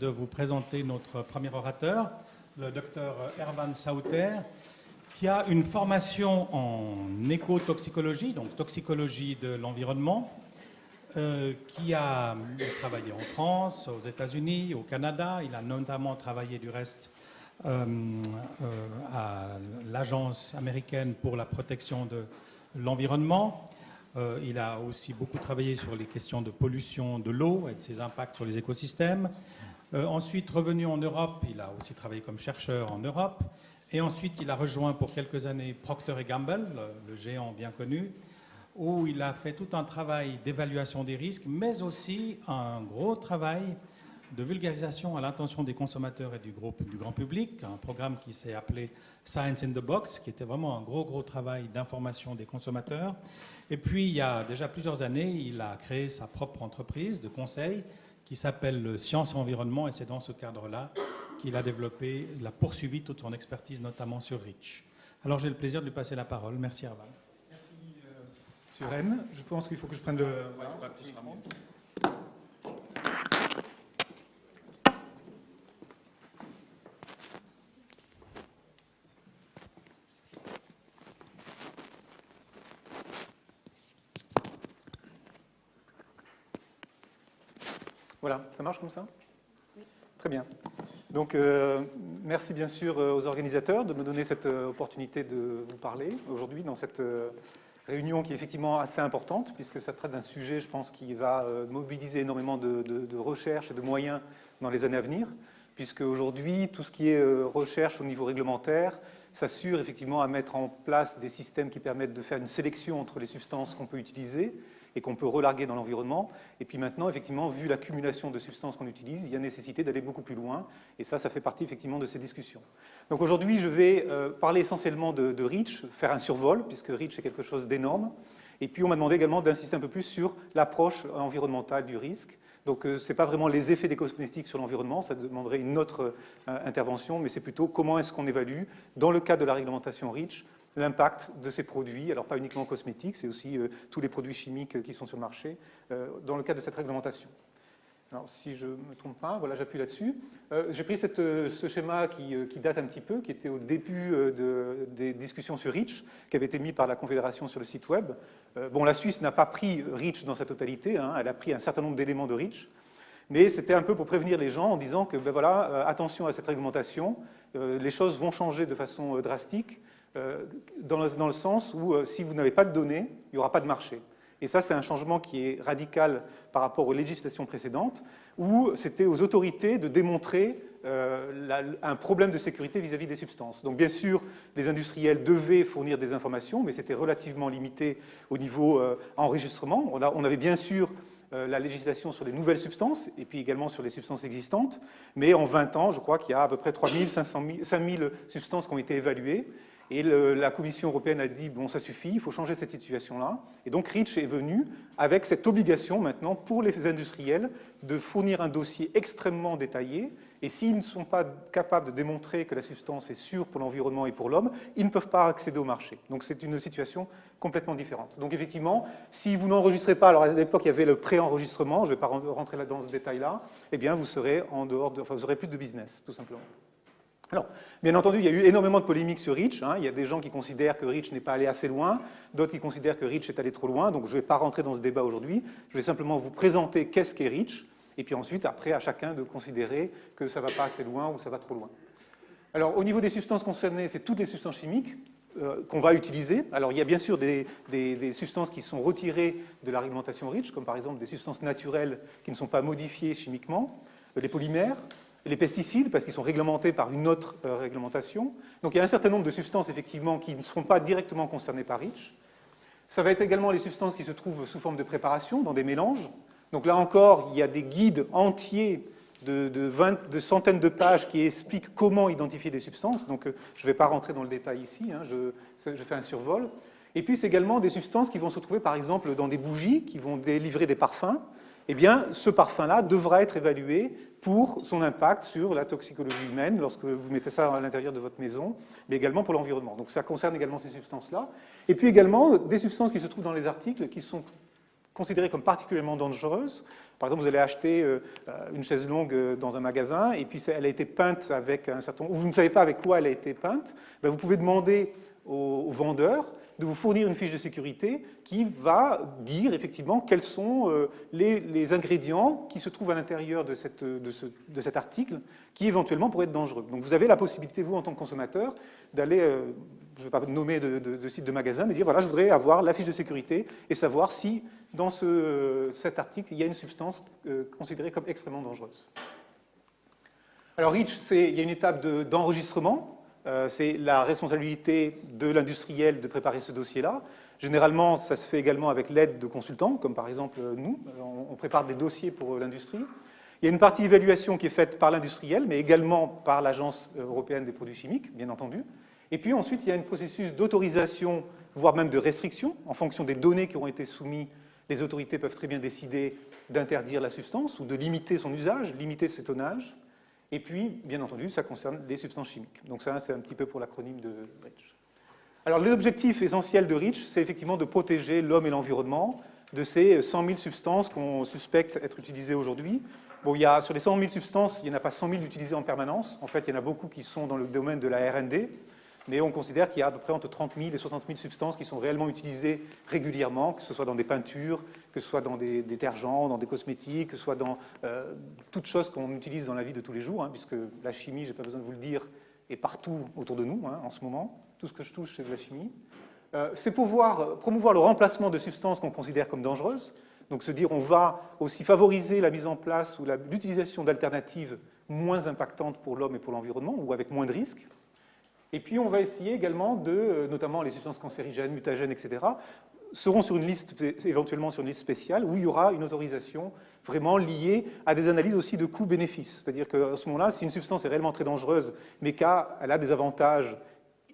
De vous présenter notre premier orateur, le docteur Erwan Sauter, qui a une formation en écotoxicologie, donc toxicologie de l'environnement, qui a travaillé en France, aux États-Unis, au Canada. Il a notamment travaillé du reste à l'Agence américaine pour la protection de l'environnement. Il a aussi beaucoup travaillé sur les questions de pollution de l'eau et de ses impacts sur les écosystèmes. Ensuite, revenu en Europe, il a aussi travaillé comme chercheur en Europe. Et ensuite, il a rejoint pour quelques années Procter & Gamble, le géant bien connu, où il a fait tout un travail d'évaluation des risques, mais aussi un gros travail de vulgarisation à l'intention des consommateurs et du grand public, un programme qui s'est appelé Science in the Box, qui était vraiment un gros travail d'information des consommateurs. Et puis, il y a déjà plusieurs années, il a créé sa propre entreprise de conseil qui s'appelle Science et Environnement, et c'est dans ce cadre-là qu'il a développé, il a poursuivi toute son expertise, notamment sur REACH. Alors j'ai le plaisir de lui passer la parole. Merci Erwan. Merci Suren. Je pense qu'il faut que je prenne le... Voilà, ça marche comme ça? Oui. Très bien. Donc, merci bien sûr aux organisateurs de me donner cette opportunité de vous parler aujourd'hui dans cette réunion qui est effectivement assez importante, puisque ça traite d'un sujet, je pense, qui va mobiliser énormément de recherche et de moyens dans les années à venir, puisque aujourd'hui, tout ce qui est recherche au niveau réglementaire s'assure effectivement à mettre en place des systèmes qui permettent de faire une sélection entre les substances qu'on peut utiliser et qu'on peut relarguer dans l'environnement. Et puis maintenant, effectivement, vu l'accumulation de substances qu'on utilise, il y a nécessité d'aller beaucoup plus loin. Et ça fait partie effectivement de ces discussions. Donc aujourd'hui, je vais parler essentiellement de REACH, faire un survol, puisque REACH est quelque chose d'énorme. Et puis on m'a demandé également d'insister un peu plus sur l'approche environnementale du risque. Donc ce n'est pas vraiment les effets des cosmétiques sur l'environnement, ça demanderait une autre intervention, mais c'est plutôt comment est-ce qu'on évalue, dans le cadre de la réglementation REACH, l'impact de ces produits, alors pas uniquement cosmétiques, c'est aussi tous les produits chimiques qui sont sur le marché, dans le cadre de cette réglementation. Alors, si je ne me trompe pas, voilà, j'appuie là-dessus. J'ai pris ce schéma qui date un petit peu, qui était au début des discussions sur REACH, qui avait été mis par la Confédération sur le site web. Bon, la Suisse n'a pas pris REACH dans sa totalité, hein, elle a pris un certain nombre d'éléments de REACH, mais c'était un peu pour prévenir les gens en disant que, ben voilà, attention à cette réglementation, les choses vont changer de façon drastique, dans le sens où si vous n'avez pas de données, il n'y aura pas de marché. Et ça, c'est un changement qui est radical par rapport aux législations précédentes, où c'était aux autorités de démontrer un problème de sécurité vis-à-vis des substances. Donc bien sûr, les industriels devaient fournir des informations, mais c'était relativement limité au niveau enregistrement. On avait bien sûr la législation sur les nouvelles substances, et puis également sur les substances existantes, mais en 20 ans, je crois qu'il y a à peu près 5000 substances qui ont été évaluées. Et la Commission européenne a dit, bon, ça suffit, il faut changer cette situation-là. Et donc REACH est venu avec cette obligation maintenant pour les industriels de fournir un dossier extrêmement détaillé. Et s'ils ne sont pas capables de démontrer que la substance est sûre pour l'environnement et pour l'homme, ils ne peuvent pas accéder au marché. Donc c'est une situation complètement différente. Donc effectivement, si vous n'enregistrez pas, alors à l'époque il y avait le pré-enregistrement, je ne vais pas rentrer là dans ce détail-là, eh bien vous serez en dehors enfin vous aurez plus de business, tout simplement. Alors, bien entendu, il y a eu énormément de polémiques sur REACH. Hein. Il y a des gens qui considèrent que REACH n'est pas allé assez loin, d'autres qui considèrent que REACH est allé trop loin. Donc, je ne vais pas rentrer dans ce débat aujourd'hui. Je vais simplement vous présenter qu'est-ce qu'est REACH, et puis ensuite, après, à chacun de considérer que ça ne va pas assez loin ou ça va trop loin. Alors, au niveau des substances concernées, c'est toutes les substances chimiques qu'on va utiliser. Alors, il y a bien sûr des substances qui sont retirées de la réglementation REACH, comme par exemple des substances naturelles qui ne sont pas modifiées chimiquement, les polymères, les pesticides, parce qu'ils sont réglementés par une autre réglementation. Donc il y a un certain nombre de substances, effectivement, qui ne seront pas directement concernées par REACH. Ça va être également les substances qui se trouvent sous forme de préparation, dans des mélanges. Donc là encore, il y a des guides entiers de centaines de pages qui expliquent comment identifier des substances. Donc je ne vais pas rentrer dans le détail ici, hein, je fais un survol. Et puis c'est également des substances qui vont se trouver, par exemple, dans des bougies, qui vont délivrer des parfums. Eh bien, ce parfum-là devra être évalué pour son impact sur la toxicologie humaine lorsque vous mettez ça à l'intérieur de votre maison, mais également pour l'environnement. Donc ça concerne également ces substances-là. Et puis également des substances qui se trouvent dans les articles qui sont considérées comme particulièrement dangereuses. Par exemple, vous allez acheter une chaise longue dans un magasin et puis elle a été peinte avec un certain... ou vous ne savez pas avec quoi elle a été peinte, ben vous pouvez demander au vendeur de vous fournir une fiche de sécurité qui va dire effectivement quels sont les ingrédients qui se trouvent à l'intérieur de cet article qui éventuellement pourraient être dangereux. Donc vous avez la possibilité, vous en tant que consommateur, d'aller, je ne vais pas nommer de site de magasin, mais dire voilà, je voudrais avoir la fiche de sécurité et savoir si dans cet article il y a une substance considérée comme extrêmement dangereuse. Alors REACH, il y a une étape d'enregistrement. C'est la responsabilité de l'industriel de préparer ce dossier-là. Généralement, ça se fait également avec l'aide de consultants, comme par exemple nous. On prépare des dossiers pour l'industrie. Il y a une partie d'évaluation qui est faite par l'industriel, mais également par l'Agence européenne des produits chimiques, bien entendu. Et puis ensuite, il y a un processus d'autorisation, voire même de restriction. En fonction des données qui auront été soumises, les autorités peuvent très bien décider d'interdire la substance ou de limiter son usage, limiter ses tonnages. Et puis, bien entendu, ça concerne les substances chimiques. Donc ça, c'est un petit peu pour l'acronyme de REACH. Alors, l'objectif essentiel de REACH, c'est effectivement de protéger l'homme et l'environnement de ces 100 000 substances qu'on suspecte être utilisées aujourd'hui. Bon, sur les 100 000 substances, il n'y en a pas 100 000 utilisées en permanence. En fait, il y en a beaucoup qui sont dans le domaine de la R&D. Mais on considère qu'il y a à peu près entre 30 000 et 60 000 substances qui sont réellement utilisées régulièrement, que ce soit dans des peintures, que ce soit dans des détergents, dans des cosmétiques, que ce soit dans toutes choses qu'on utilise dans la vie de tous les jours, puisque la chimie, je n'ai pas besoin de vous le dire, est partout autour de nous en ce moment. Tout ce que je touche, c'est de la chimie. C'est promouvoir le remplacement de substances qu'on considère comme dangereuses. Donc se dire on va aussi favoriser la mise en place ou l'utilisation d'alternatives moins impactantes pour l'homme et pour l'environnement, ou avec moins de risques. Et puis, on va essayer également notamment les substances cancérigènes, mutagènes, etc., seront sur une liste, éventuellement sur une liste spéciale, où il y aura une autorisation vraiment liée à des analyses aussi de coûts-bénéfices. C'est-à-dire qu'à ce moment-là, si une substance est réellement très dangereuse, mais qu'elle a des avantages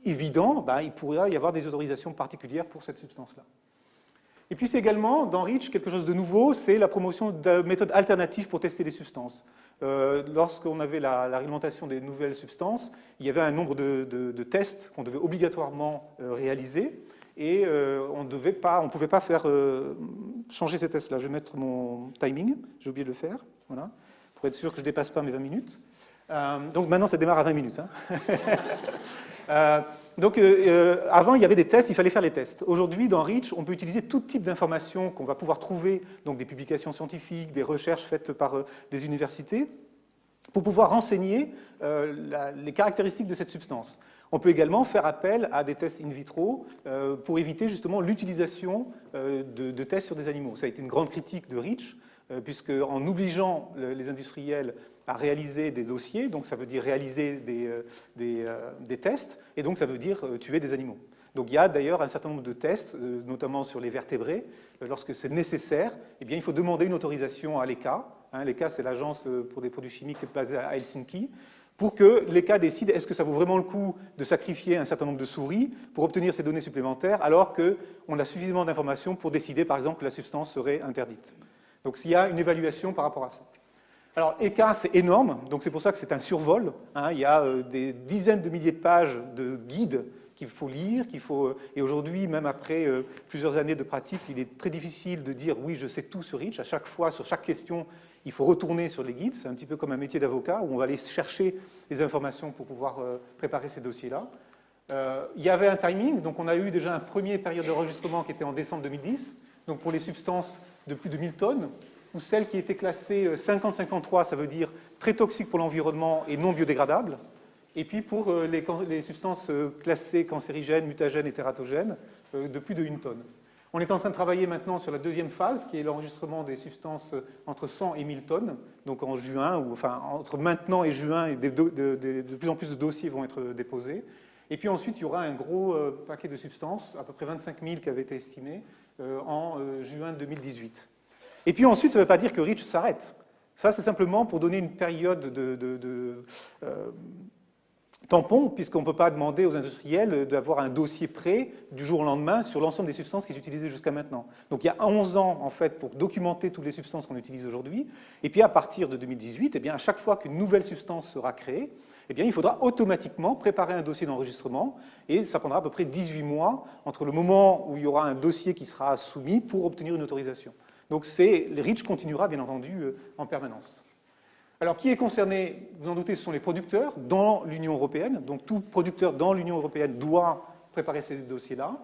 évidents, il pourrait y avoir des autorisations particulières pour cette substance-là. Et puis, c'est également, dans REACH, quelque chose de nouveau, c'est la promotion de méthodes alternatives pour tester les substances. Lorsqu'on avait la réglementation des nouvelles substances, il y avait un nombre de tests qu'on devait obligatoirement réaliser et on ne pouvait pas faire changer ces tests-là. Je vais mettre mon timing, j'ai oublié de le faire, voilà, pour être sûr que je ne dépasse pas mes 20 minutes. Donc maintenant, ça démarre à 20 minutes. Avant, il y avait des tests, il fallait faire les tests. Aujourd'hui, dans REACH, on peut utiliser tout type d'informations qu'on va pouvoir trouver, donc des publications scientifiques, des recherches faites par des universités, pour pouvoir renseigner les caractéristiques de cette substance. On peut également faire appel à des tests in vitro pour éviter justement l'utilisation de tests sur des animaux. Ça a été une grande critique de REACH, puisque en obligeant les industriels à réaliser des dossiers, donc ça veut dire réaliser des tests, et donc ça veut dire tuer des animaux. Donc il y a d'ailleurs un certain nombre de tests, notamment sur les vertébrés. Lorsque c'est nécessaire, eh bien, il faut demander une autorisation à l'ECHA. L'ECHA, c'est l'agence pour des produits chimiques basée à Helsinki, pour que l'ECHA décide est-ce que ça vaut vraiment le coup de sacrifier un certain nombre de souris pour obtenir ces données supplémentaires, alors qu'on a suffisamment d'informations pour décider, par exemple, que la substance serait interdite. Donc il y a une évaluation par rapport à ça. Alors, ECHA, c'est énorme, donc c'est pour ça que c'est un survol. Il y a des dizaines de milliers de pages de guides qu'il faut lire, et aujourd'hui, même après plusieurs années de pratique, il est très difficile de dire oui, je sais tout sur REACH. À chaque fois, sur chaque question, il faut retourner sur les guides. C'est un petit peu comme un métier d'avocat où on va aller chercher les informations pour pouvoir préparer ces dossiers-là. Il y avait un timing, donc on a eu déjà un premier période d'enregistrement qui était en décembre 2010, donc pour les substances de plus de 1000 tonnes, ou celles qui étaient classées 50-53, ça veut dire très toxiques pour l'environnement et non biodégradables, et puis pour les substances classées cancérigènes, mutagènes et tératogènes de plus de 1 tonne. On est en train de travailler maintenant sur la deuxième phase, qui est l'enregistrement des substances entre 100 et 1000 tonnes, donc en juin, ou enfin entre maintenant et juin, et de plus en plus de dossiers vont être déposés. Et puis ensuite, il y aura un gros paquet de substances, à peu près 25 000 qui avaient été estimés, en juin 2018. Et puis ensuite, ça ne veut pas dire que REACH s'arrête. Ça, c'est simplement pour donner une période de tampon, puisqu'on ne peut pas demander aux industriels d'avoir un dossier prêt du jour au lendemain sur l'ensemble des substances qu'ils utilisaient jusqu'à maintenant. Donc il y a 11 ans, en fait, pour documenter toutes les substances qu'on utilise aujourd'hui. Et puis à partir de 2018, eh bien, à chaque fois qu'une nouvelle substance sera créée, eh bien, il faudra automatiquement préparer un dossier d'enregistrement, et ça prendra à peu près 18 mois entre le moment où il y aura un dossier qui sera soumis pour obtenir une autorisation. Donc le REACH continuera bien entendu en permanence. Alors qui est concerné? Vous en doutez, ce sont les producteurs dans l'Union européenne. Donc tout producteur dans l'Union européenne doit préparer ces dossiers-là.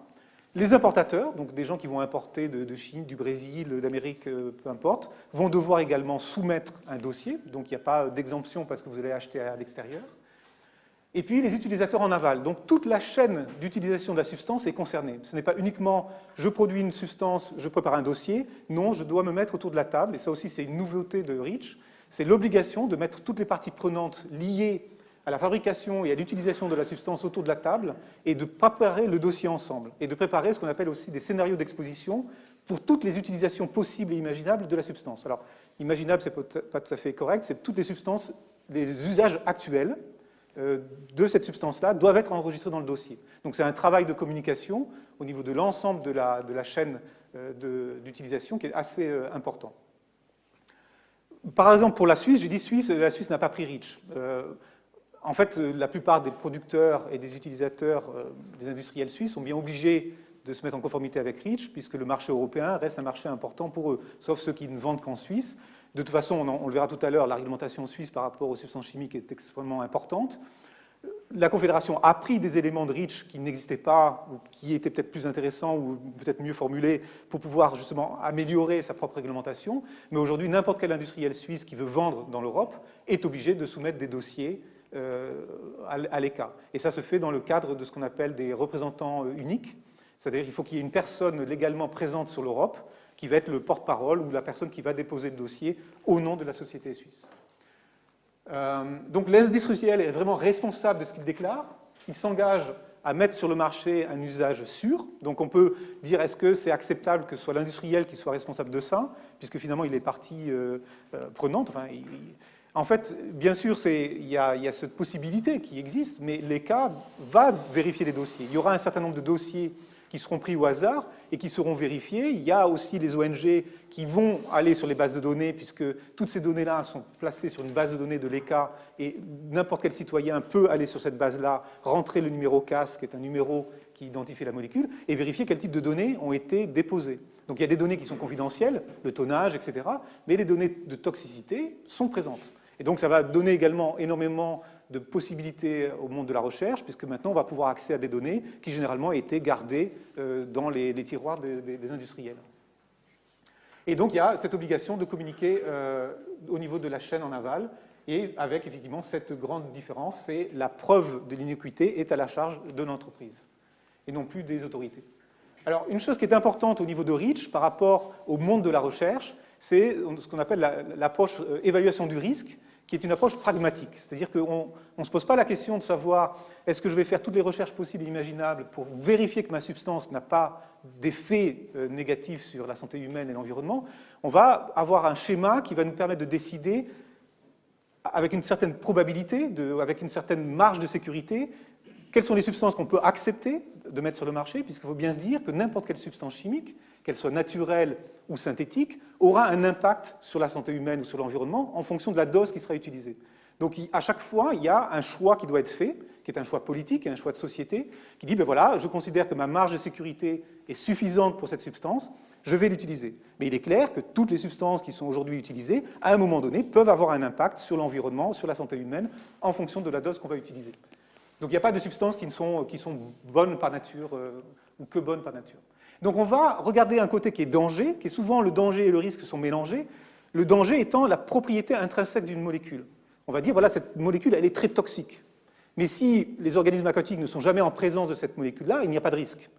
Les importateurs, donc des gens qui vont importer de Chine, du Brésil, d'Amérique, peu importe, vont devoir également soumettre un dossier. Donc il n'y a pas d'exemption parce que vous allez acheter à l'extérieur. Et puis les utilisateurs en aval. Donc toute la chaîne d'utilisation de la substance est concernée. Ce n'est pas uniquement je produis une substance, je prépare un dossier. Non, je dois me mettre autour de la table. Et ça aussi, c'est une nouveauté de REACH. C'est l'obligation de mettre toutes les parties prenantes liées à la fabrication et à l'utilisation de la substance autour de la table et de préparer le dossier ensemble et de préparer ce qu'on appelle aussi des scénarios d'exposition pour toutes les utilisations possibles et imaginables de la substance. Alors, imaginable, c'est pas tout à fait correct, c'est toutes les substances, les usages actuels de cette substance-là doivent être enregistrés dans le dossier. Donc, c'est un travail de communication au niveau de l'ensemble de la chaîne d'utilisation qui est assez important. Par exemple, pour la Suisse, j'ai dit Suisse, la Suisse n'a pas pris REACH. En fait, la plupart des producteurs et des utilisateurs, des industriels suisses, sont bien obligés de se mettre en conformité avec REACH, puisque le marché européen reste un marché important pour eux, sauf ceux qui ne vendent qu'en Suisse. De toute façon, on le verra tout à l'heure, la réglementation suisse par rapport aux substances chimiques est extrêmement importante. La Confédération a pris des éléments de REACH qui n'existaient pas, ou qui étaient peut-être plus intéressants, ou peut-être mieux formulés, pour pouvoir justement améliorer sa propre réglementation. Mais aujourd'hui, n'importe quel industriel suisse qui veut vendre dans l'Europe est obligé de soumettre des dossiers à l'ECHA. Et ça se fait dans le cadre de ce qu'on appelle des représentants uniques, c'est-à-dire qu'il faut qu'il y ait une personne légalement présente sur l'Europe qui va être le porte-parole ou la personne qui va déposer le dossier au nom de la société suisse. Donc l'industriel est vraiment responsable de ce qu'il déclare. Il s'engage à mettre sur le marché un usage sûr. Donc on peut dire est-ce que c'est acceptable que ce soit l'industriel qui soit responsable de ça, puisque finalement il est partie prenante. Enfin, en fait, bien sûr, il y a cette possibilité qui existe, mais l'ECHA va vérifier les dossiers. Il y aura un certain nombre de dossiers qui seront pris au hasard et qui seront vérifiés. Il y a aussi les ONG qui vont aller sur les bases de données, puisque toutes ces données-là sont placées sur une base de données de l'ECHA, et n'importe quel citoyen peut aller sur cette base-là, rentrer le numéro CAS, qui est un numéro qui identifie la molécule, et vérifier quel type de données ont été déposées. Donc il y a des données qui sont confidentielles, le tonnage, etc., mais les données de toxicité sont présentes. Et donc ça va donner également énormément de possibilités au monde de la recherche, puisque maintenant on va pouvoir accéder à des données qui généralement étaient gardées dans les tiroirs des industriels. Et donc il y a cette obligation de communiquer au niveau de la chaîne en aval, et avec effectivement cette grande différence, c'est la preuve de l'innocuité est à la charge de l'entreprise, et non plus des autorités. Alors une chose qui est importante au niveau de REACH par rapport au monde de la recherche, c'est ce qu'on appelle l'approche évaluation du risque, qui est une approche pragmatique. C'est-à-dire qu'on ne se pose pas la question de savoir est-ce que je vais faire toutes les recherches possibles et imaginables pour vérifier que ma substance n'a pas d'effet négatif sur la santé humaine et l'environnement. On va avoir un schéma qui va nous permettre de décider avec une certaine probabilité, avec une certaine marge de sécurité, quelles sont les substances qu'on peut accepter de mettre sur le marché, puisqu'il faut bien se dire que n'importe quelle substance chimique, qu'elle soit naturelle ou synthétique, aura un impact sur la santé humaine ou sur l'environnement en fonction de la dose qui sera utilisée. Donc à chaque fois, il y a un choix qui doit être fait, qui est un choix politique et un choix de société, qui dit, ben voilà, je considère que ma marge de sécurité est suffisante pour cette substance, je vais l'utiliser. Mais il est clair que toutes les substances qui sont aujourd'hui utilisées, à un moment donné, peuvent avoir un impact sur l'environnement, sur la santé humaine, en fonction de la dose qu'on va utiliser. Donc il n'y a pas de substances qui sont bonnes par nature ou que bonnes par nature. Donc on va regarder un côté qui est danger, qui est souvent le danger et le risque sont mélangés, le danger étant la propriété intrinsèque d'une molécule. On va dire, voilà, cette molécule, elle est très toxique. Mais si les organismes aquatiques ne sont jamais en présence de cette molécule-là, il n'y a pas de risque.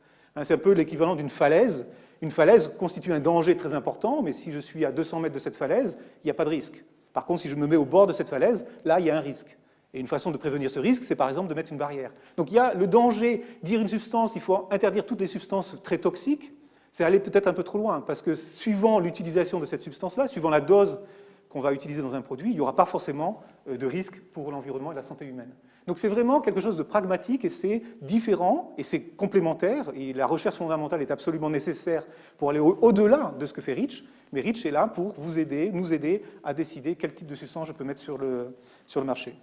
C'est un peu l'équivalent d'une falaise. Une falaise constitue un danger très important, mais si je suis à 200 mètres de cette falaise, il n'y a pas de risque. Par contre, si je me mets au bord de cette falaise, là, il y a un risque. Et une façon de prévenir ce risque, c'est par exemple de mettre une barrière. Donc il y a le danger, dire une substance, il faut interdire toutes les substances très toxiques, c'est aller peut-être un peu trop loin, parce que suivant l'utilisation de cette substance-là, suivant la dose qu'on va utiliser dans un produit, il n'y aura pas forcément de risque pour l'environnement et la santé humaine. Donc c'est vraiment quelque chose de pragmatique, et c'est différent, et c'est complémentaire, et la recherche fondamentale est absolument nécessaire pour aller au-delà de ce que fait REACH, mais REACH est là pour vous aider, nous aider à décider quel type de substance je peux mettre sur le marché.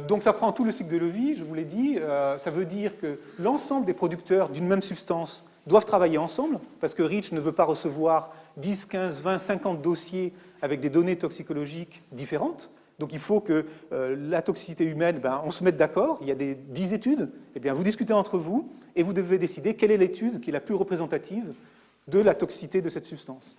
Donc ça prend tout le cycle de vie, je vous l'ai dit, ça veut dire que l'ensemble des producteurs d'une même substance doivent travailler ensemble, parce que REACH ne veut pas recevoir 10, 15, 20, 50 dossiers avec des données toxicologiques différentes. Donc il faut que la toxicité humaine, on se mette d'accord, il y a 10 études, eh bien, vous discutez entre vous et vous devez décider quelle est l'étude qui est la plus représentative de la toxicité de cette substance.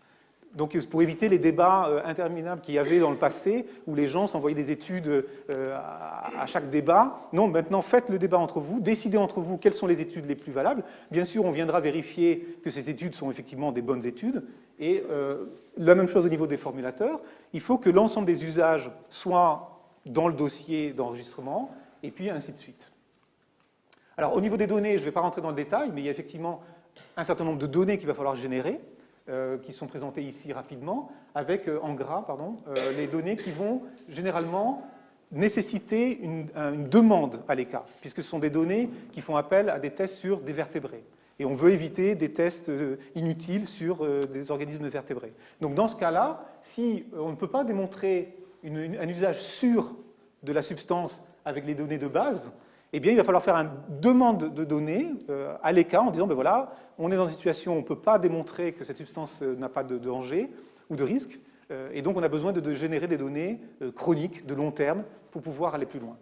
Donc pour éviter les débats interminables qu'il y avait dans le passé, où les gens s'envoyaient des études à chaque débat. Non, maintenant faites le débat entre vous, décidez entre vous quelles sont les études les plus valables. Bien sûr, on viendra vérifier que ces études sont effectivement des bonnes études. Et la même chose au niveau des formulateurs. Il faut que l'ensemble des usages soient dans le dossier d'enregistrement, et puis ainsi de suite. Alors au niveau des données, je ne vais pas rentrer dans le détail, mais il y a effectivement un certain nombre de données qu'il va falloir générer, qui sont présentées ici rapidement, avec en gras les données qui vont généralement nécessiter une demande à l'ECA, puisque ce sont des données qui font appel à des tests sur des vertébrés. Et on veut éviter des tests inutiles sur des organismes vertébrés. Donc dans ce cas-là, si on ne peut pas démontrer un usage sûr de la substance avec les données de base, eh bien, il va falloir faire une demande de données à l'ECA en disant, voilà, on est dans une situation où on ne peut pas démontrer que cette substance n'a pas de danger ou de risque, et donc on a besoin de générer des données chroniques, de long terme, pour pouvoir aller plus loin.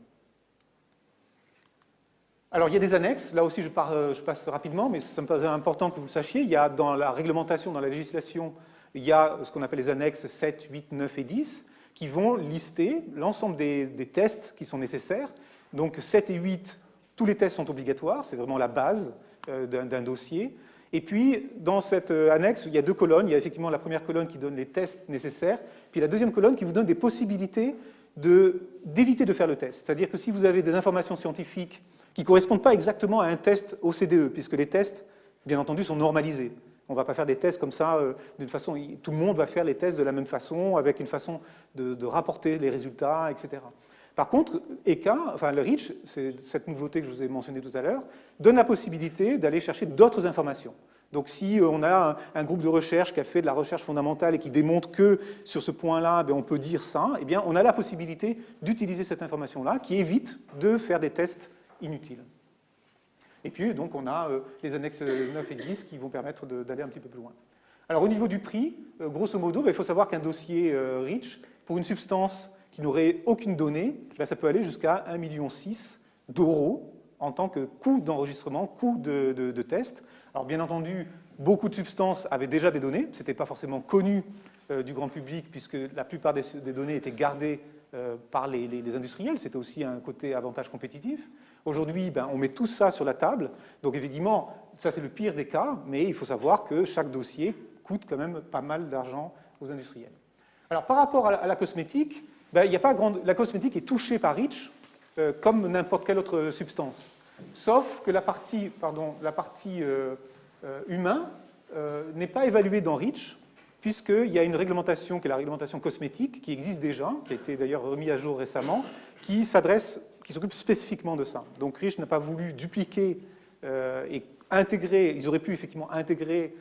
Alors, il y a des annexes, là aussi je passe rapidement, mais ça me paraît important que vous le sachiez. Il y a dans la réglementation, dans la législation, il y a ce qu'on appelle les annexes 7, 8, 9 et 10, qui vont lister l'ensemble des tests qui sont nécessaires. Donc 7 et 8, tous les tests sont obligatoires, c'est vraiment la base d'un dossier. Et puis, dans cette annexe, il y a 2 colonnes. Il y a effectivement la première colonne qui donne les tests nécessaires, puis la deuxième colonne qui vous donne des possibilités d'éviter de faire le test. C'est-à-dire que si vous avez des informations scientifiques qui ne correspondent pas exactement à un test OCDE, puisque les tests, bien entendu, sont normalisés. On ne va pas faire des tests comme ça d'une façon... Tout le monde va faire les tests de la même façon, avec une façon de rapporter les résultats, etc. Par contre, ECA, enfin le REACH, c'est cette nouveauté que je vous ai mentionnée tout à l'heure, donne la possibilité d'aller chercher d'autres informations. Donc si on a un groupe de recherche qui a fait de la recherche fondamentale et qui démontre que sur ce point-là, on peut dire ça, eh bien on a la possibilité d'utiliser cette information-là qui évite de faire des tests inutiles. Et puis donc on a les annexes 9 et 10 qui vont permettre d'aller un petit peu plus loin. Alors au niveau du prix, grosso modo, il faut savoir qu'un dossier REACH, pour une substance qui n'aurait aucune donnée, ça peut aller jusqu'à 1,6 million d'euros en tant que coût d'enregistrement, coût de test. Alors bien entendu, beaucoup de substances avaient déjà des données, ce n'était pas forcément connu du grand public puisque la plupart des données étaient gardées par les industriels, c'était aussi un côté avantage compétitif. Aujourd'hui, on met tout ça sur la table, donc évidemment, ça c'est le pire des cas, mais il faut savoir que chaque dossier coûte quand même pas mal d'argent aux industriels. Alors par rapport à la cosmétique, la cosmétique est touchée par REACH comme n'importe quelle autre substance, sauf que la partie humaine n'est pas évaluée dans REACH, puisqu'il y a une réglementation qui est la réglementation cosmétique, qui existe déjà, qui a été d'ailleurs remise à jour récemment, qui s'occupe spécifiquement de ça. Donc REACH n'a pas voulu dupliquer et intégrer, ils auraient pu effectivement intégrer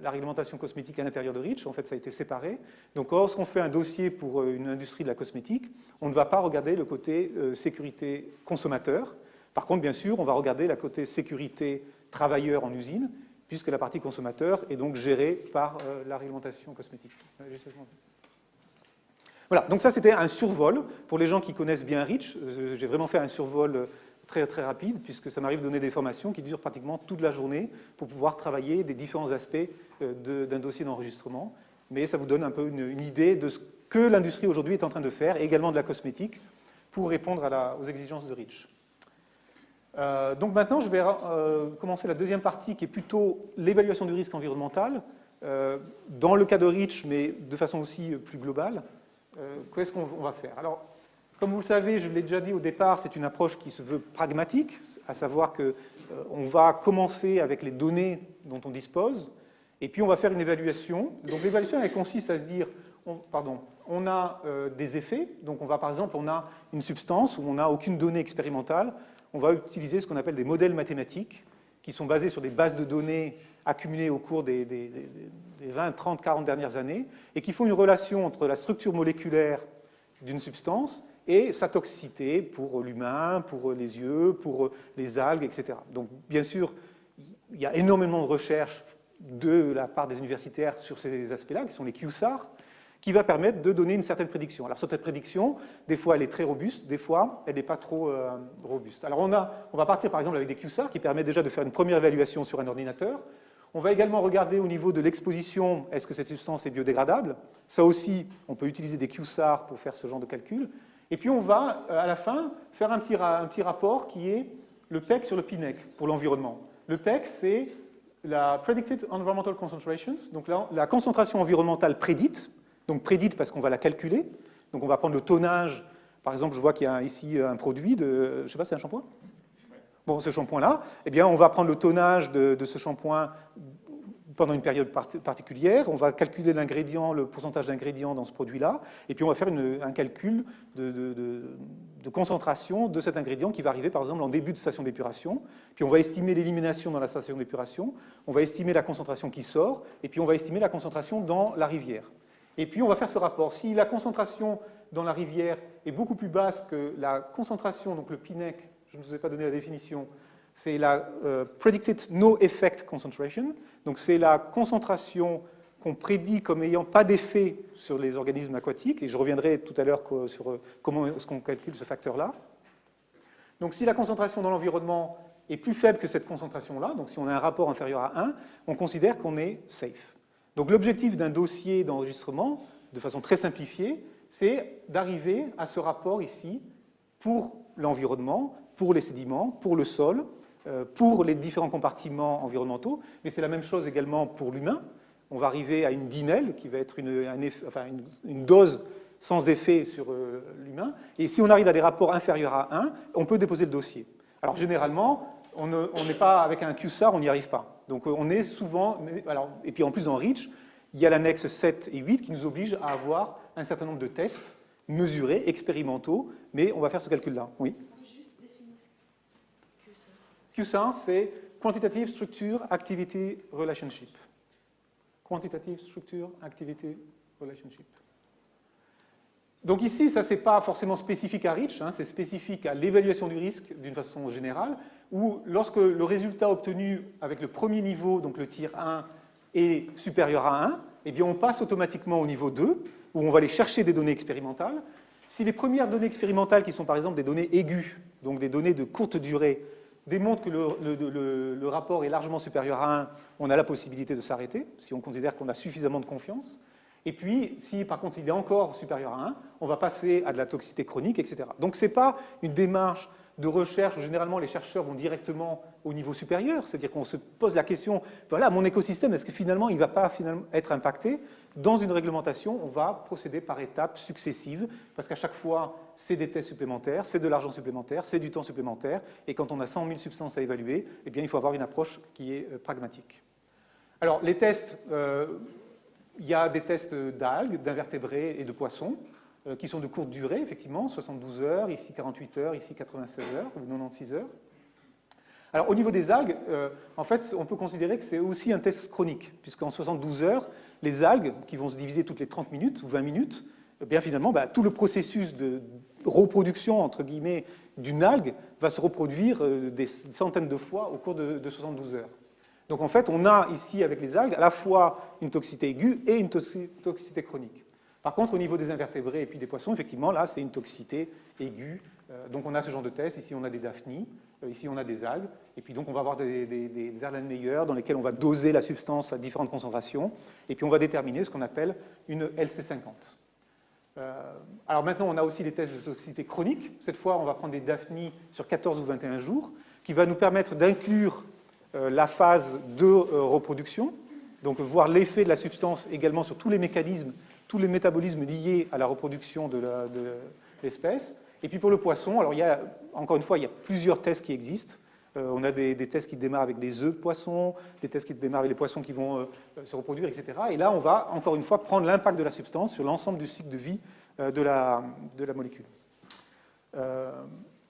la réglementation cosmétique à l'intérieur de REACH, en fait ça a été séparé. Donc lorsqu'on fait un dossier pour une industrie de la cosmétique, on ne va pas regarder le côté sécurité consommateur. Par contre, bien sûr, on va regarder le côté sécurité travailleur en usine, puisque la partie consommateur est donc gérée par la réglementation cosmétique. Voilà, donc ça c'était un survol. Pour les gens qui connaissent bien REACH, j'ai vraiment fait un survol très, très rapide, puisque ça m'arrive de donner des formations qui durent pratiquement toute la journée pour pouvoir travailler des différents aspects d'un dossier d'enregistrement. Mais ça vous donne un peu une idée de ce que l'industrie aujourd'hui est en train de faire, et également de la cosmétique, pour répondre aux exigences de REACH. Donc maintenant, je vais commencer la deuxième partie, qui est plutôt l'évaluation du risque environnemental, dans le cas de REACH, mais de façon aussi plus globale. Qu'est-ce qu'on va faire? Alors, comme vous le savez, je l'ai déjà dit au départ, c'est une approche qui se veut pragmatique, à savoir qu'on va commencer avec les données dont on dispose, et puis on va faire une évaluation. Donc l'évaluation, elle consiste à se dire, on a des effets, donc par exemple, on a une substance où on n'a aucune donnée expérimentale, on va utiliser ce qu'on appelle des modèles mathématiques, qui sont basés sur des bases de données accumulées au cours des 20, 30, 40 dernières années, et qui font une relation entre la structure moléculaire d'une substance et sa toxicité pour l'humain, pour les yeux, pour les algues, etc. Donc, bien sûr, il y a énormément de recherches de la part des universitaires sur ces aspects-là, qui sont les QSAR, qui va permettre de donner une certaine prédiction. Alors cette prédiction, des fois elle est très robuste, des fois elle n'est pas trop robuste. Alors on va partir par exemple avec des QSAR qui permettent déjà de faire une première évaluation sur un ordinateur. On va également regarder au niveau de l'exposition, est-ce que cette substance est biodégradable? Ça aussi, on peut utiliser des QSAR pour faire ce genre de calcul. Et puis on va, à la fin, faire un petit rapport qui est le PEC sur le PINEC pour l'environnement. Le PEC, c'est la Predicted Environmental Concentrations, donc la concentration environnementale prédite, donc prédite parce qu'on va la calculer. Donc on va prendre le tonnage. Par exemple, je vois qu'il y a ici un produit de, je ne sais pas, c'est un shampoing? Bon, ce shampoing-là, eh bien, on va prendre le tonnage de ce shampoing pendant une période particulière, on va calculer l'ingrédient, le pourcentage d'ingrédients dans ce produit-là, et puis on va faire un calcul de concentration de cet ingrédient qui va arriver, par exemple, en début de station d'épuration, puis on va estimer l'élimination dans la station d'épuration, on va estimer la concentration qui sort, et puis on va estimer la concentration dans la rivière. Et puis on va faire ce rapport. Si la concentration dans la rivière est beaucoup plus basse que la concentration, donc le PINEC, je ne vous ai pas donné la définition, c'est la Predicted No Effect Concentration, donc c'est la concentration qu'on prédit comme ayant pas d'effet sur les organismes aquatiques, et je reviendrai tout à l'heure sur comment est-ce qu'on calcule ce facteur-là. Donc si la concentration dans l'environnement est plus faible que cette concentration-là, donc si on a un rapport inférieur à 1, on considère qu'on est safe. Donc l'objectif d'un dossier d'enregistrement, de façon très simplifiée, c'est d'arriver à ce rapport ici pour l'environnement, pour les sédiments, pour le sol, pour les différents compartiments environnementaux, mais c'est la même chose également pour l'humain. On va arriver à une DINEL, qui va être une dose sans effet sur l'humain, et si on arrive à des rapports inférieurs à 1, on peut déposer le dossier. Alors généralement, on n'est pas avec un QSAR, on n'y arrive pas. Donc on est souvent... Alors, et puis en plus dans REACH, il y a l'annexe 7 et 8 qui nous obligent à avoir un certain nombre de tests mesurés, expérimentaux, mais on va faire ce calcul-là. Oui. QSAR, c'est Quantitative Structure Activity Relationship. Quantitative Structure Activity Relationship. Donc ici, ça, c'est pas forcément spécifique à REACH, hein, c'est spécifique à l'évaluation du risque d'une façon générale, où lorsque le résultat obtenu avec le premier niveau, donc le tier 1, est supérieur à 1, eh bien on passe automatiquement au niveau 2, où on va aller chercher des données expérimentales. Si les premières données expérimentales, qui sont par exemple des données aiguës, donc des données de courte durée, démontrent que le rapport est largement supérieur à 1, on a la possibilité de s'arrêter, si on considère qu'on a suffisamment de confiance. Et puis, si par contre il est encore supérieur à 1, on va passer à de la toxicité chronique, etc. Donc ce n'est pas une démarche de recherche où généralement les chercheurs vont directement au niveau supérieur, c'est-à-dire qu'on se pose la question, voilà, mon écosystème, est-ce que finalement il ne va pas être impacté? Dans une réglementation, on va procéder par étapes successives, parce qu'à chaque fois, c'est des tests supplémentaires, c'est de l'argent supplémentaire, c'est du temps supplémentaire, et quand on a 100 000 substances à évaluer, eh bien, il faut avoir une approche qui est pragmatique. Alors, les tests, il y a des tests d'algues, d'invertébrés et de poissons, qui sont de courte durée, effectivement, 72 heures, ici 48 heures, ici 96 heures ou 96 heures. Alors, au niveau des algues, en fait, on peut considérer que c'est aussi un test chronique, puisqu'en 72 heures, les algues, qui vont se diviser toutes les 30 minutes ou 20 minutes, eh bien finalement, tout le processus de reproduction, entre guillemets, d'une algue va se reproduire des centaines de fois au cours de 72 heures. Donc, en fait, on a ici, avec les algues, à la fois une toxicité aiguë et une toxicité chronique. Par contre, au niveau des invertébrés et puis des poissons, effectivement, là, c'est une toxicité aiguë. Donc, on a ce genre de test. Ici, on a des daphnies. Ici, on a des algues. Et puis, donc, on va avoir des Erlenmeyer dans lesquels on va doser la substance à différentes concentrations. Et puis, on va déterminer ce qu'on appelle une LC50. Alors, maintenant, on a aussi les tests de toxicité chronique. Cette fois, on va prendre des daphnies sur 14 ou 21 jours, qui va nous permettre d'inclure la phase de reproduction, donc voir l'effet de la substance également sur tous les mécanismes, tous les métabolismes liés à la reproduction de l'espèce. Et puis pour le poisson, alors encore une fois, il y a plusieurs tests qui existent. On a des tests qui démarrent avec des œufs de poisson, des tests qui démarrent avec les poissons qui vont se reproduire, etc. Et là, on va, encore une fois, prendre l'impact de la substance sur l'ensemble du cycle de vie de la molécule.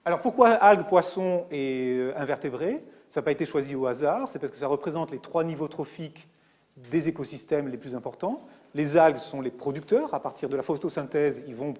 Alors pourquoi algues, poissons et invertébrés? Ça n'a pas été choisi au hasard, c'est parce que ça représente les 3 niveaux trophiques des écosystèmes les plus importants. Les algues sont les producteurs. À partir de la photosynthèse, ils vont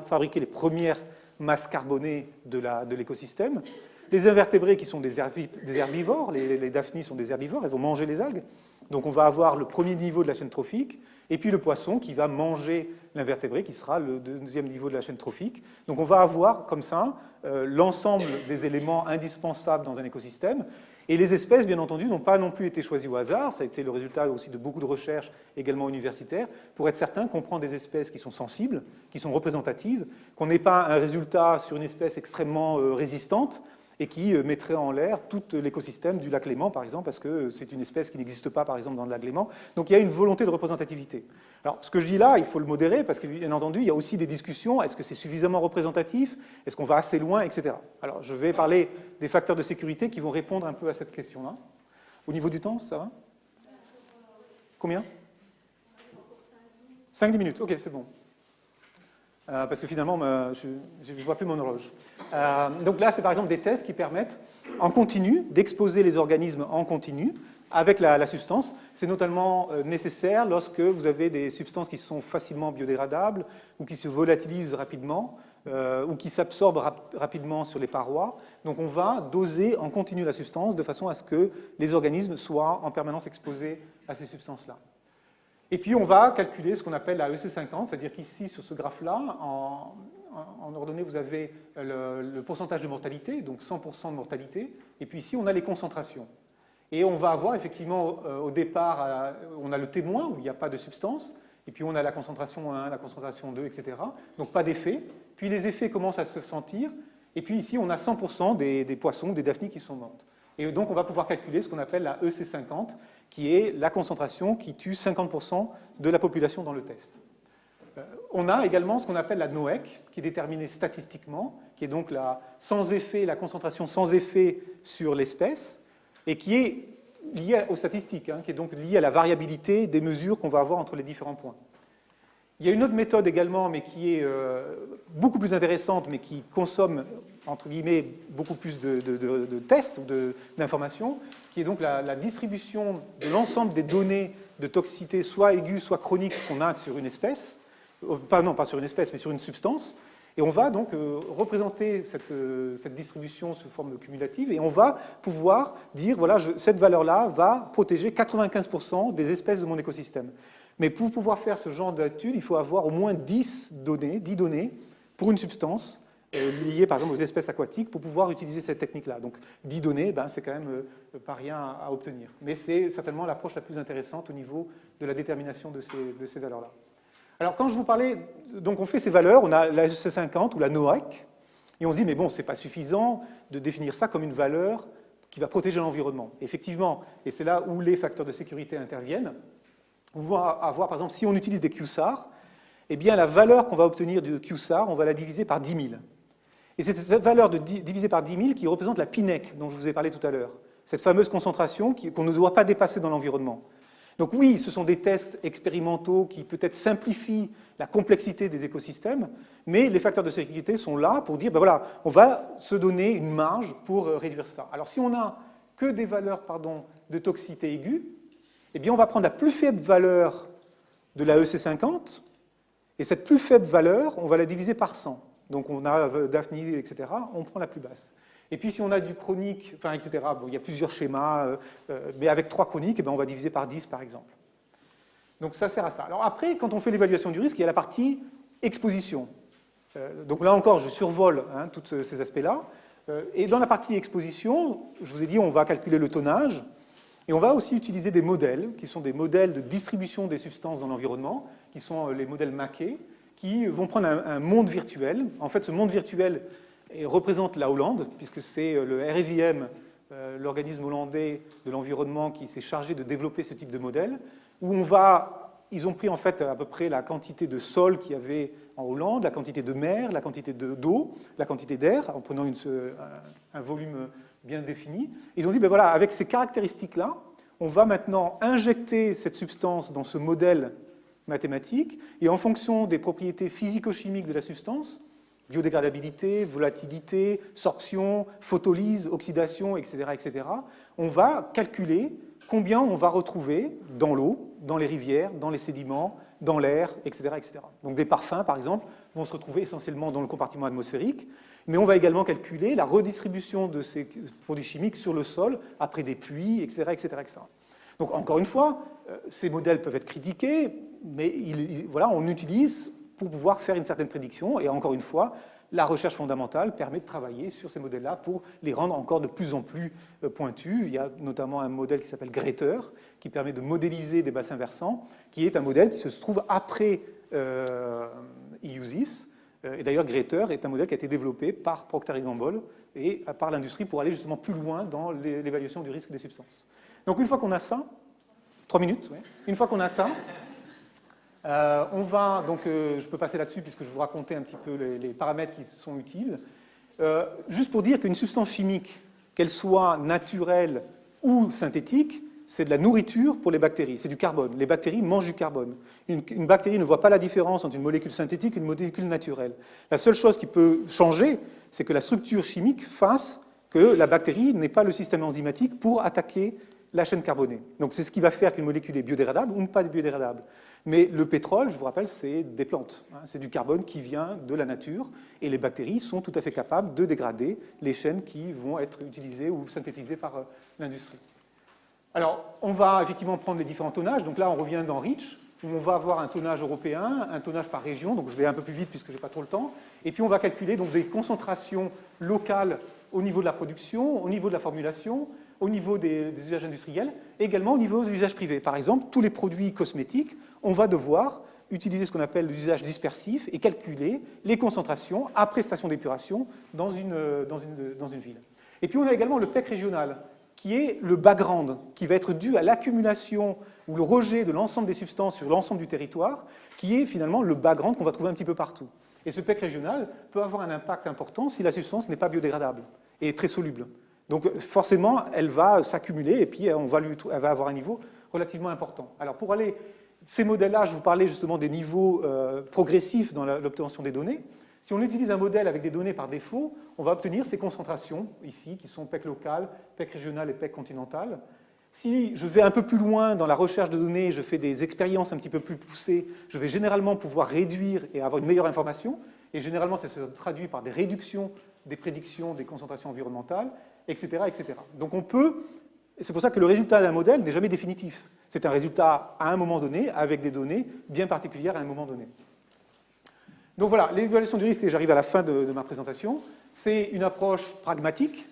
fabriquer les premières masses carbonées de l'écosystème. Les invertébrés qui sont des herbivores, les daphnies sont des herbivores, elles vont manger les algues. Donc on va avoir le premier niveau de la chaîne trophique, et puis le poisson qui va manger l'invertébré, qui sera le deuxième niveau de la chaîne trophique. Donc on va avoir comme ça l'ensemble des éléments indispensables dans un écosystème. Et les espèces, bien entendu, n'ont pas non plus été choisies au hasard. Ça a été le résultat aussi de beaucoup de recherches, également universitaires, pour être certain qu'on prend des espèces qui sont sensibles, qui sont représentatives, qu'on n'ait pas un résultat sur une espèce extrêmement résistante, et qui mettrait en l'air tout l'écosystème du lac Léman, par exemple, parce que c'est une espèce qui n'existe pas, par exemple, dans le lac Léman. Donc il y a une volonté de représentativité. Alors, ce que je dis là, il faut le modérer, parce que, bien entendu, il y a aussi des discussions. Est-ce que c'est suffisamment représentatif? Est-ce qu'on va assez loin, etc. Alors, je vais parler des facteurs de sécurité qui vont répondre un peu à cette question-là. Au niveau du temps, ça va? Combien? 5-10 minutes, ok, c'est bon. Parce que finalement, je ne vois plus mon horloge. Donc là, c'est par exemple des tests qui permettent, en continu, d'exposer les organismes en continu avec la substance. C'est notamment nécessaire lorsque vous avez des substances qui sont facilement biodégradables ou qui se volatilisent rapidement ou qui s'absorbent rapidement sur les parois. Donc on va doser en continu la substance de façon à ce que les organismes soient en permanence exposés à ces substances-là. Et puis on va calculer ce qu'on appelle la EC50, c'est-à-dire qu'ici, sur ce graphe-là, en ordonnée, vous avez le pourcentage de mortalité, donc 100% de mortalité, et puis ici, on a les concentrations. Et on va avoir effectivement, au départ, on a le témoin, où il n'y a pas de substance, et puis on a la concentration 1, la concentration 2, etc. Donc pas d'effet. Puis les effets commencent à se sentir, et puis ici, on a 100% des poissons, des daphnies qui sont mortes. Et donc, on va pouvoir calculer ce qu'on appelle la EC50, qui est la concentration qui tue 50% de la population dans le test. On a également ce qu'on appelle la NOEC, qui est déterminée statistiquement, qui est donc la concentration sans effet sur l'espèce, et qui est liée aux statistiques, qui est donc liée à la variabilité des mesures qu'on va avoir entre les différents points. Il y a une autre méthode également, mais qui est beaucoup plus intéressante, mais qui consomme, entre guillemets, beaucoup plus de tests ou d'informations, qui est donc la distribution de l'ensemble des données de toxicité, soit aiguë, soit chronique, qu'on a sur une espèce, non pas sur une espèce, mais sur une substance. Et on va donc représenter cette distribution sous forme cumulative, et on va pouvoir dire, voilà, cette valeur-là va protéger 95% des espèces de mon écosystème. Mais pour pouvoir faire ce genre d'étude, il faut avoir au moins 10 données pour une substance liée par exemple aux espèces aquatiques pour pouvoir utiliser cette technique-là. Donc 10 données, c'est quand même pas rien à obtenir. Mais c'est certainement l'approche la plus intéressante au niveau de la détermination de ces valeurs-là. Alors quand je vous parlais, donc on fait ces valeurs, on a la EC50 ou la NOAC, et on se dit mais bon, c'est pas suffisant de définir ça comme une valeur qui va protéger l'environnement. Effectivement, et c'est là où les facteurs de sécurité interviennent. On va avoir, par exemple, si on utilise des QSAR, eh bien, la valeur qu'on va obtenir du QSAR, on va la diviser par 10 000. Et c'est cette valeur divisée par 10 000 qui représente la PINEC, dont je vous ai parlé tout à l'heure. Cette fameuse concentration qu'on ne doit pas dépasser dans l'environnement. Donc oui, ce sont des tests expérimentaux qui peut-être simplifient la complexité des écosystèmes, mais les facteurs de sécurité sont là pour dire, ben voilà, on va se donner une marge pour réduire ça. Alors si on n'a que des valeurs de toxicité aiguë, eh bien, on va prendre la plus faible valeur de la EC50, et cette plus faible valeur, on va la diviser par 100. Donc, on a Daphnie, etc., on prend la plus basse. Et puis, si on a du chronique, enfin, etc., bon, il y a plusieurs schémas, mais avec 3 chroniques, eh bien, on va diviser par 10, par exemple. Donc, ça sert à ça. Alors après, quand on fait l'évaluation du risque, il y a la partie exposition. Donc là encore, je survole tous ces aspects-là. Et dans la partie exposition, je vous ai dit, on va calculer le tonnage. Et on va aussi utiliser des modèles, qui sont des modèles de distribution des substances dans l'environnement, qui sont les modèles Mackay, qui vont prendre un monde virtuel. En fait, ce monde virtuel représente la Hollande, puisque c'est le RIVM, l'organisme hollandais de l'environnement, qui s'est chargé de développer ce type de modèle, où ils ont pris en fait à peu près la quantité de sol qu'il y avait en Hollande, la quantité de mer, la quantité d'eau, la quantité d'air, en prenant un volume bien défini. Ils ont dit, ben voilà, avec ces caractéristiques-là, on va maintenant injecter cette substance dans ce modèle mathématique, et en fonction des propriétés physico-chimiques de la substance, biodégradabilité, volatilité, sorption, photolyse, oxydation, etc., on va calculer combien on va retrouver dans l'eau, dans les rivières, dans les sédiments, dans l'air, etc., etc. Donc des parfums, par exemple, vont se retrouver essentiellement dans le compartiment atmosphérique, mais on va également calculer la redistribution de ces produits chimiques sur le sol après des pluies, etc., etc., etc. Donc, encore une fois, ces modèles peuvent être critiqués, mais voilà, on utilise pour pouvoir faire une certaine prédiction, et encore une fois, la recherche fondamentale permet de travailler sur ces modèles-là pour les rendre encore de plus en plus pointus. Il y a notamment un modèle qui s'appelle Greater, qui permet de modéliser des bassins versants, qui est un modèle qui se trouve après EUSIS. Et d'ailleurs, Greater est un modèle qui a été développé par Procter & Gamble et par l'industrie pour aller justement plus loin dans l'évaluation du risque des substances. Donc une fois qu'on a ça, 3 minutes, ouais. Une fois qu'on a ça, on va, donc je peux passer là-dessus puisque je vais vous raconter un petit peu les paramètres qui sont utiles. Juste pour dire qu'une substance chimique, qu'elle soit naturelle ou synthétique, c'est de la nourriture pour les bactéries, c'est du carbone. Les bactéries mangent du carbone. Une bactérie ne voit pas la différence entre une molécule synthétique et une molécule naturelle. La seule chose qui peut changer, c'est que la structure chimique fasse que la bactérie n'ait pas le système enzymatique pour attaquer la chaîne carbonée. Donc c'est ce qui va faire qu'une molécule est biodégradable ou pas biodégradable. Mais le pétrole, je vous rappelle, c'est des plantes. C'est du carbone qui vient de la nature et les bactéries sont tout à fait capables de dégrader les chaînes qui vont être utilisées ou synthétisées par l'industrie. Alors, on va effectivement prendre les différents tonnages. Donc là, on revient dans REACH, où on va avoir un tonnage européen, un tonnage par région. Donc je vais un peu plus vite puisque je n'ai pas trop le temps. Et puis on va calculer donc, des concentrations locales au niveau de la production, au niveau de la formulation, au niveau des usages industriels, et également au niveau des usages privés. Par exemple, tous les produits cosmétiques, on va devoir utiliser ce qu'on appelle l'usage dispersif et calculer les concentrations après station d'épuration dans une ville. Et puis on a également le PEC régional, qui est le background, qui va être dû à l'accumulation ou le rejet de l'ensemble des substances sur l'ensemble du territoire, qui est finalement le background qu'on va trouver un petit peu partout. Et ce PEC régional peut avoir un impact important si la substance n'est pas biodégradable et très soluble. Donc forcément, elle va s'accumuler et puis elle va avoir un niveau relativement important. Alors pour aller, ces modèles-là, je vous parlais justement des niveaux progressifs dans l'obtention des données. Si on utilise un modèle avec des données par défaut, on va obtenir ces concentrations ici, qui sont PEC local, PEC régional et PEC continental. Si je vais un peu plus loin dans la recherche de données, je fais des expériences un petit peu plus poussées, je vais généralement pouvoir réduire et avoir une meilleure information. Et généralement, ça se traduit par des réductions des prédictions des concentrations environnementales, etc., etc. Donc on peut, c'est pour ça que le résultat d'un modèle n'est jamais définitif. C'est un résultat à un moment donné, avec des données bien particulières à un moment donné. Donc voilà, l'évaluation du risque, et j'arrive à la fin de ma présentation, c'est une approche pragmatique.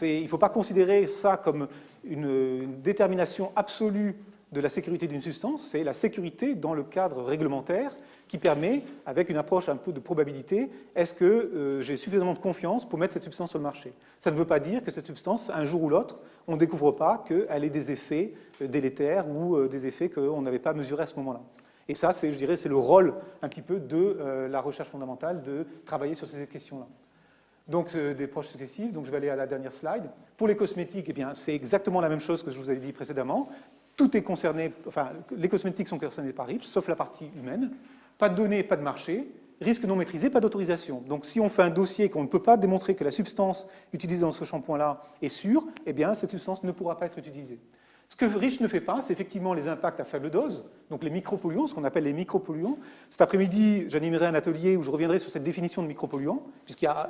Il ne faut pas considérer ça comme une détermination absolue de la sécurité d'une substance, c'est la sécurité dans le cadre réglementaire qui permet, avec une approche un peu de probabilité, est-ce que j'ai suffisamment de confiance pour mettre cette substance sur le marché. Ça ne veut pas dire que cette substance, un jour ou l'autre, on ne découvre pas qu'elle ait des effets délétères ou des effets qu'on n'avait pas mesurés à ce moment-là. Et ça, je dirais, c'est le rôle un petit peu de la recherche fondamentale, de travailler sur ces questions-là. Donc, des approches successives. Donc, je vais aller à la dernière slide. Pour les cosmétiques, eh bien, c'est exactement la même chose que je vous avais dit précédemment. Tout est concerné, enfin, les cosmétiques sont concernés par REACH, sauf la partie humaine. Pas de données, pas de marché. Risque non maîtrisé, pas d'autorisation. Donc, si on fait un dossier et qu'on ne peut pas démontrer que la substance utilisée dans ce shampoing-là est sûre, eh bien, cette substance ne pourra pas être utilisée. Ce que REACH ne fait pas, c'est effectivement les impacts à faible dose, donc les micropolluants, ce qu'on appelle les micropolluants. Cet après-midi, j'animerai un atelier où je reviendrai sur cette définition de micropolluants, puisqu'il y a...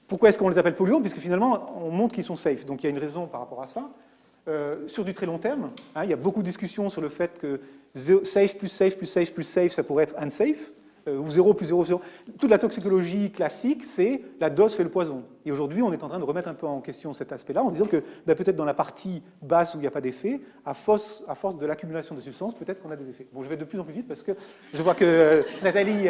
Pourquoi est-ce qu'on les appelle polluants? Puisque finalement, on montre qu'ils sont safe. Donc il y a une raison par rapport à ça. Sur du très long terme, il y a beaucoup de discussions sur le fait que safe plus safe plus safe plus safe, ça pourrait être unsafe, ou 0 plus 0, 0. Toute la toxicologie classique, c'est la dose fait le poison. Et aujourd'hui, on est en train de remettre un peu en question cet aspect-là, en se disant que peut-être dans la partie basse où il n'y a pas d'effet, à force de l'accumulation de substances, peut-être qu'on a des effets. Bon, je vais de plus en plus vite parce que je vois que Nathalie...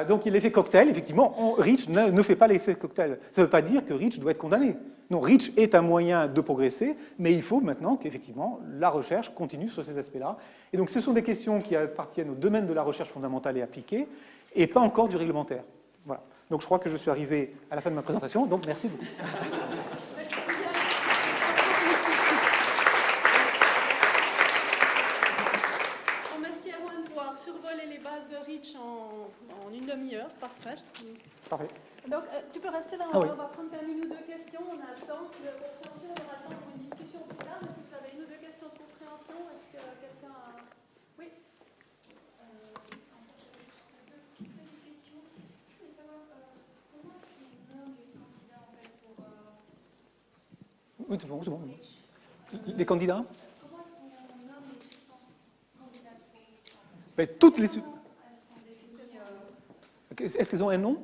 donc l'effet cocktail, effectivement, REACH ne fait pas l'effet cocktail. Ça ne veut pas dire que REACH doit être condamné. Non, REACH est un moyen de progresser, mais il faut maintenant qu'effectivement la recherche continue sur ces aspects-là. Et donc ce sont des questions qui appartiennent au domaine de la recherche fondamentale et appliquée, et pas encore du réglementaire. Voilà. Donc je crois que je suis arrivé à la fin de ma présentation, donc merci beaucoup. Merci à Juan de pouvoir survoler les bases de REACH en une demi-heure. Parfait. Parfait. Donc, tu peux rester là, on va prendre quand même une ou deux questions. On a le temps de compréhension, on aura le temps pour une discussion plus tard. Mais si vous avez une ou deux questions de compréhension, est-ce que quelqu'un a... Oui. Oui, c'est bon, c'est bon. Les candidats? Comment est-ce qu'on nomme les substances candidates pour REACH? Ben, toutes les... Comment elles sont définies, Est-ce qu'elles ont un nom?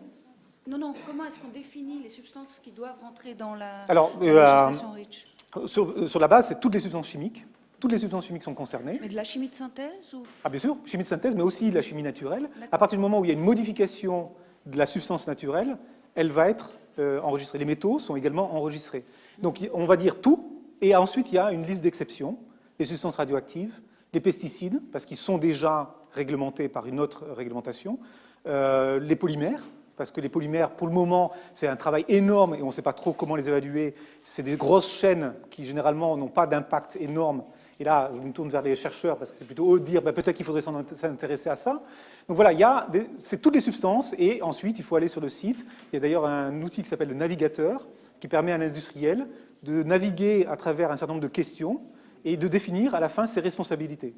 Non, comment est-ce qu'on définit les substances qui doivent rentrer dans la Alors, législation REACH? sur la base, c'est toutes les substances chimiques. Toutes les substances chimiques sont concernées. Mais de la chimie de synthèse ou... Ah, bien sûr, chimie de synthèse, mais aussi de la chimie naturelle. D'accord. À partir du moment où il y a une modification de la substance naturelle, elle va être enregistrée. Les métaux sont également enregistrés. Donc, on va dire tout, et ensuite, il y a une liste d'exceptions. Les substances radioactives, les pesticides, parce qu'ils sont déjà réglementés par une autre réglementation, les polymères, parce que les polymères, pour le moment, c'est un travail énorme et on ne sait pas trop comment les évaluer. C'est des grosses chaînes qui, généralement, n'ont pas d'impact énorme. Et là, je me tourne vers les chercheurs, parce que c'est plutôt eux de dire peut-être qu'il faudrait s'intéresser à ça. Donc voilà, c'est toutes les substances, et ensuite, il faut aller sur le site. Il y a d'ailleurs un outil qui s'appelle le navigateur, qui permet à un industriel de naviguer à travers un certain nombre de questions et de définir à la fin ses responsabilités.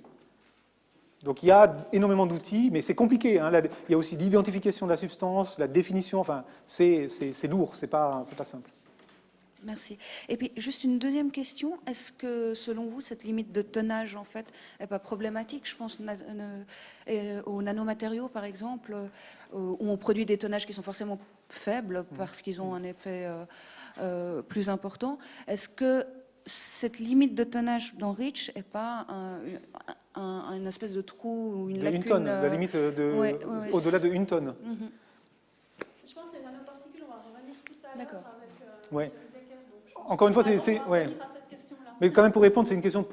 Donc il y a énormément d'outils, mais c'est compliqué. Hein. Il y a aussi l'identification de la substance, la définition, enfin, c'est lourd, c'est pas simple. Merci. Et puis, juste une deuxième question. Est-ce que, selon vous, cette limite de tonnage, en fait, n'est pas problématique? Je pense aux nanomatériaux, par exemple, où on produit des tonnages qui sont forcément faibles parce qu'ils ont un effet plus important. Est-ce que cette limite de tonnage dans REACH n'est pas une espèce de trou ou une lacune? Une tonne, la limite au-delà de 1 tonne. Je pense que les nanoparticules, on va revenir tout à l'heure D'accord. avec Ouais. M. Decker. Donc, je pense Encore une fois, qu'on va c'est revenir à cette question-là. Mais quand même, pour répondre, c'est une question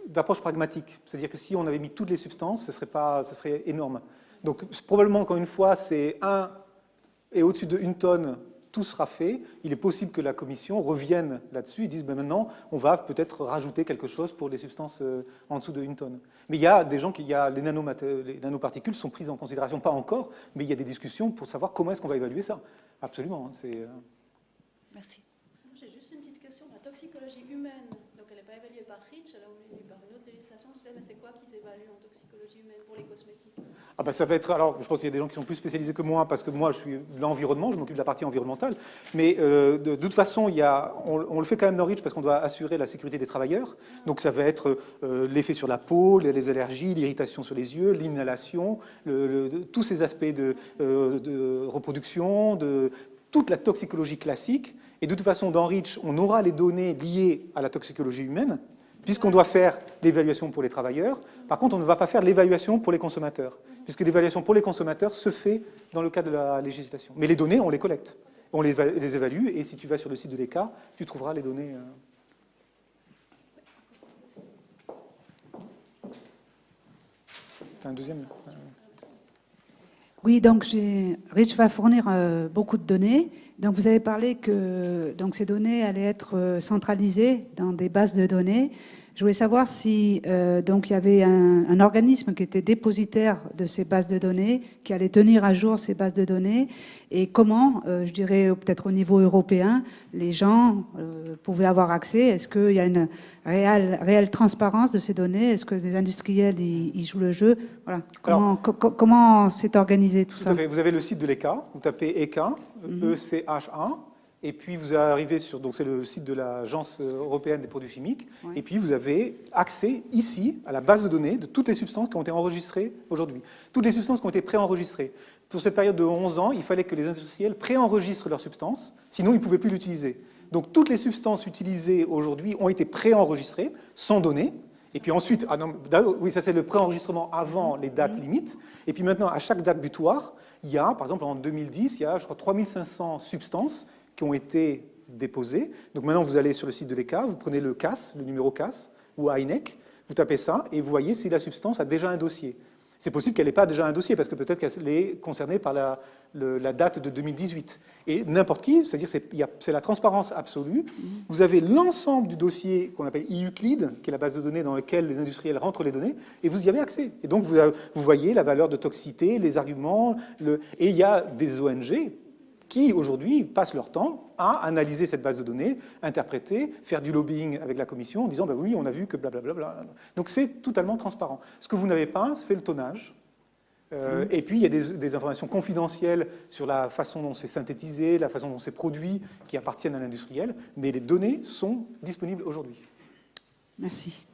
d'approche pragmatique. C'est-à-dire que si on avait mis toutes les substances, ce serait énorme. Donc, probablement, encore une fois, c'est 1 et au-dessus de 1 tonne, tout sera fait. Il est possible que la Commission revienne là-dessus et dise maintenant, on va peut-être rajouter quelque chose pour les substances en dessous de 1 tonne. Mais il y a des gens les nanoparticules sont prises en considération, pas encore, mais il y a des discussions pour savoir comment est-ce qu'on va évaluer ça. Absolument. Merci. J'ai juste une petite question. La toxicologie humaine, donc elle n'est pas évaluée par REACH, elle est évaluée par une autre législation. Je sais, mais c'est quoi qu'ils évaluent en toxicologie humaine pour les cosmétiques? Ah ben ça va être, alors je pense qu'il y a des gens qui sont plus spécialisés que moi, parce que moi je suis de l'environnement, je m'occupe de la partie environnementale, mais de toute façon, on le fait quand même dans REACH parce qu'on doit assurer la sécurité des travailleurs, donc ça va être l'effet sur la peau, les allergies, l'irritation sur les yeux, l'inhalation, tous ces aspects de reproduction, de toute la toxicologie classique, et de toute façon dans REACH, on aura les données liées à la toxicologie humaine, puisqu'on doit faire l'évaluation pour les travailleurs. Par contre, on ne va pas faire l'évaluation pour les consommateurs, puisque l'évaluation pour les consommateurs se fait dans le cadre de la législation. Mais les données, on les collecte, on les évalue, et si tu vas sur le site de l'ECA, tu trouveras les données. C'est un deuxième. Oui, donc REACH va fournir beaucoup de données. Donc vous avez parlé que donc, ces données allaient être centralisées dans des bases de données. Je voulais savoir si donc il y avait un organisme qui était dépositaire de ces bases de données, qui allait tenir à jour ces bases de données, et comment, je dirais peut-être au niveau européen, les gens pouvaient avoir accès. Est-ce qu'il y a une réelle transparence de ces données? Est-ce que les industriels ils jouent le jeu? Voilà. Comment c'est organisé tout ça? Tout à fait. Vous avez le site de l'ECA, vous tapez ECA, E-C-H-A. Et puis vous arrivez sur, donc c'est le site de l'Agence européenne des produits chimiques, Ouais. et puis vous avez accès ici à la base de données de toutes les substances qui ont été enregistrées aujourd'hui. Toutes les substances qui ont été préenregistrées. Pour cette période de 11 ans, il fallait que les industriels préenregistrent leurs substances, sinon ils ne pouvaient plus l'utiliser. Donc toutes les substances utilisées aujourd'hui ont été préenregistrées, sans données. Et puis ensuite, oui, ça c'est le préenregistrement avant les dates limites. Et puis maintenant, à chaque date butoir, il y a, par exemple en 2010, il y a, je crois, 3500 substances qui ont été déposées. Donc maintenant, vous allez sur le site de l'ECA, vous prenez le CAS, le numéro CAS, ou INEC, vous tapez ça, et vous voyez si la substance a déjà un dossier. C'est possible qu'elle n'ait pas déjà un dossier, parce que peut-être qu'elle est concernée par la date de 2018. Et n'importe qui, c'est-à-dire c'est la transparence absolue. Vous avez l'ensemble du dossier qu'on appelle EUCLID, qui est la base de données dans laquelle les industriels rentrent les données, et vous y avez accès. Et donc, vous voyez la valeur de toxicité, les arguments, et il y a des ONG qui, aujourd'hui, passent leur temps à analyser cette base de données, interpréter, faire du lobbying avec la Commission en disant « oui, on a vu que blablabla ». Donc c'est totalement transparent. Ce que vous n'avez pas, c'est le tonnage. Et puis, il y a des informations confidentielles sur la façon dont c'est synthétisé, la façon dont c'est produit, qui appartiennent à l'industriel, mais les données sont disponibles aujourd'hui. Merci.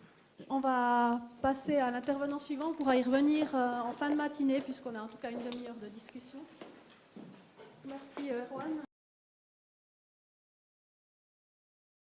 On va passer à l'intervenant suivant. On pourra y revenir en fin de matinée, puisqu'on a en tout cas une demi-heure de discussion. Merci, Erwan.